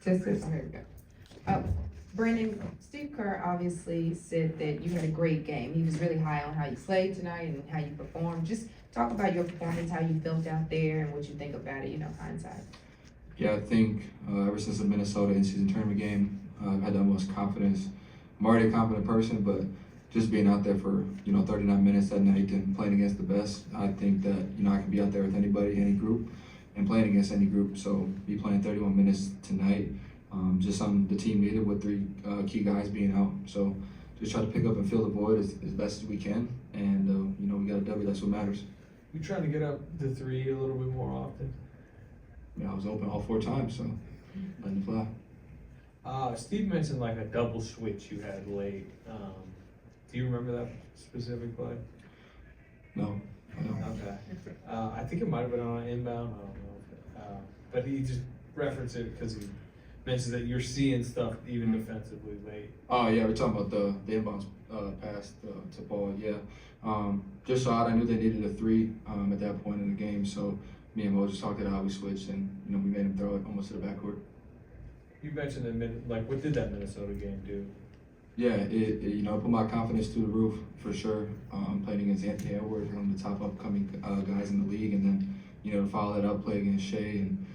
There we go. Brandon, Steve Kerr obviously said that you had a great game. He was really high on how you played tonight and how you performed. Just talk about your performance, how you felt out there, and what you think about it, hindsight. Yeah, I think ever since the Minnesota in-season tournament game, I've had the most confidence. I'm already a confident person, but just being out there for 39 minutes that night and playing against the best, I think that I can be out there with anybody, any group, and playing against any group. So be playing 31 minutes tonight, just something the team needed with three key guys being out. So just try to pick up and fill the void as best as we can, and we got a W. That's what matters. You trying to get up to three a little bit more often? I was open all 4 times, so letting it fly. Steve mentioned like a double switch you had late. Do you remember that specific play? No, I don't. Okay. I think it might have been on an inbound. I don't know. But he just referenced it because he mentioned that you're seeing stuff even defensively late. Oh yeah, we're talking about the inbounds pass to Paul. Yeah, just saw it. I knew they needed a 3 at that point in the game, so me and Mo just talked about how we switched, and we made him throw it almost to the backcourt. You mentioned what did that Minnesota game do? Yeah, it put my confidence through the roof for sure. Playing against Anthony Edwards, one of the top upcoming guys in the league, and then to follow that up, play against Shea and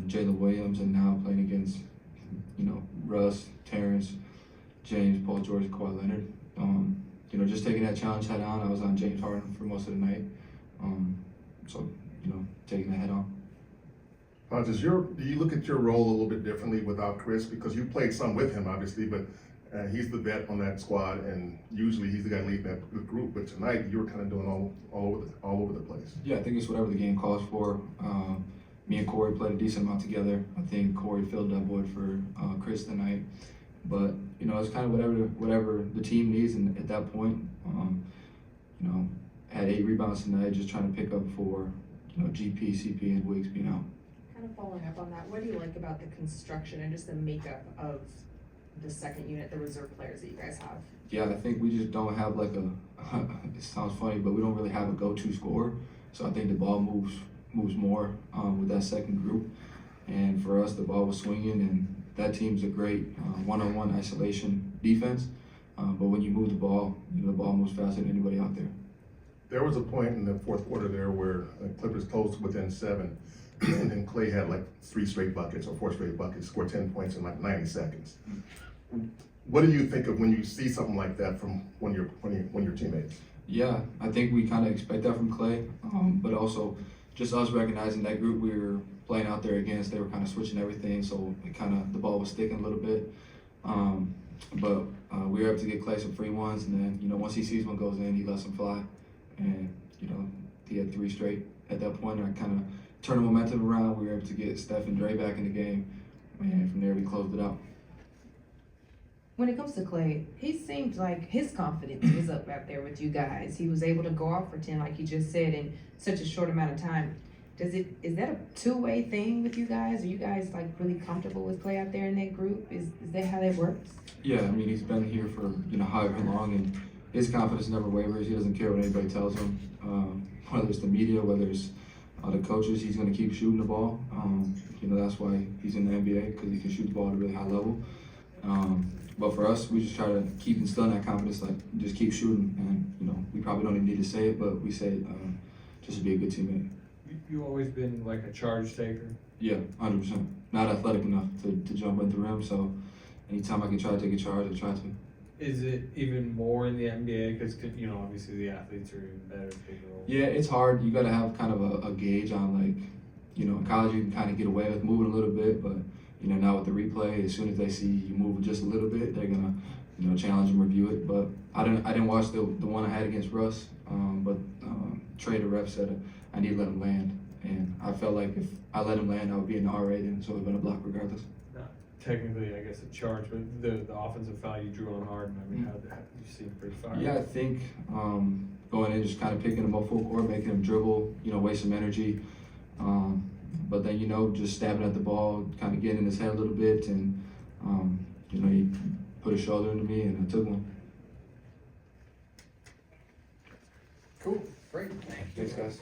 Jalen Williams, and now playing against Russ, Terrence, James, Paul George, Kawhi Leonard. Just taking that challenge head on. I was on James Harden for most of the night, so taking that head on. Do you look at your role a little bit differently without Chris? Because you played some with him, obviously, but he's the vet on that squad, and usually he's the guy leading that group. But tonight, you were kind of doing all over the place. Yeah, I think it's whatever the game calls for. Me and Corey played a decent amount together. I think Corey filled that void for Chris tonight. But it's kind of whatever the team needs, and at that point, had 8 rebounds tonight, just trying to pick up for GP, CP, and Wiggs being out. Kind of following up on that, what do you like about the construction and just the makeup of the second unit, the reserve players that you guys have? Yeah, I think we just don't have like it sounds funny, but we don't really have a go-to scorer. So I think the ball moves more with that second group. And for us, the ball was swinging, and that team's a great one-on-one isolation defense. But when you move the ball moves faster than anybody out there. There was a point in the fourth quarter there where the Clippers closed within 7, and then Klay had like 3 straight buckets or 4 straight buckets, scored 10 points in like 90 seconds. What do you think of when you see something like that from one of your teammates? Yeah, I think we kind of expect that from Klay, but also just us recognizing that group we were playing out there against, they were kind of switching everything, so the ball was sticking a little bit. But we were able to get Klay some free ones, and then once he sees one goes in, he lets them fly, and he had 3 straight at that point. And I kind of turned the momentum around. We were able to get Steph and Dre back in the game, and from there we closed it out. When it comes to Klay, he seems like his confidence is up out there with you guys. He was able to go off for 10, like you just said, in such a short amount of time. Is that a 2-way thing with you guys? Are you guys like really comfortable with Klay out there in that group? Is that how that works? Yeah, I mean, he's been here for however long, and his confidence never wavers. He doesn't care what anybody tells him, whether it's the media, whether it's the coaches. He's going to keep shooting the ball. That's why he's in the NBA, because he can shoot the ball at a really high level. But for us, we just try to keep instilling that confidence, like just keep shooting. And we probably don't even need to say it, but we say it just to be a good teammate. You always been like a charge taker? Yeah, 100%. Not athletic enough to jump into the rim, so anytime I can try to take a charge, I try to. Is it even more in the NBA? Because obviously the athletes are even better, bigger roles. Yeah, it's hard. You got to have kind of a gauge on in college you can kind of get away with moving a little bit, but now with the replay, as soon as they see you move just a little bit, they're gonna challenge and review it. But I didn't watch the one I had against Russ, but Trey, the ref, said I need to let him land, and I felt like if I let him land, I would be in the RA, and so it would have been a block regardless. Not technically, I guess, a charge, but the offensive foul you drew on Harden, I mean, how you seem pretty fired? Yeah, I think going in, just kind of picking him up full court, making him dribble, waste some energy. But then, just stabbing at the ball, kind of getting in his head a little bit, and, he put a shoulder into me, and I took one. Cool, great. Thanks, guys.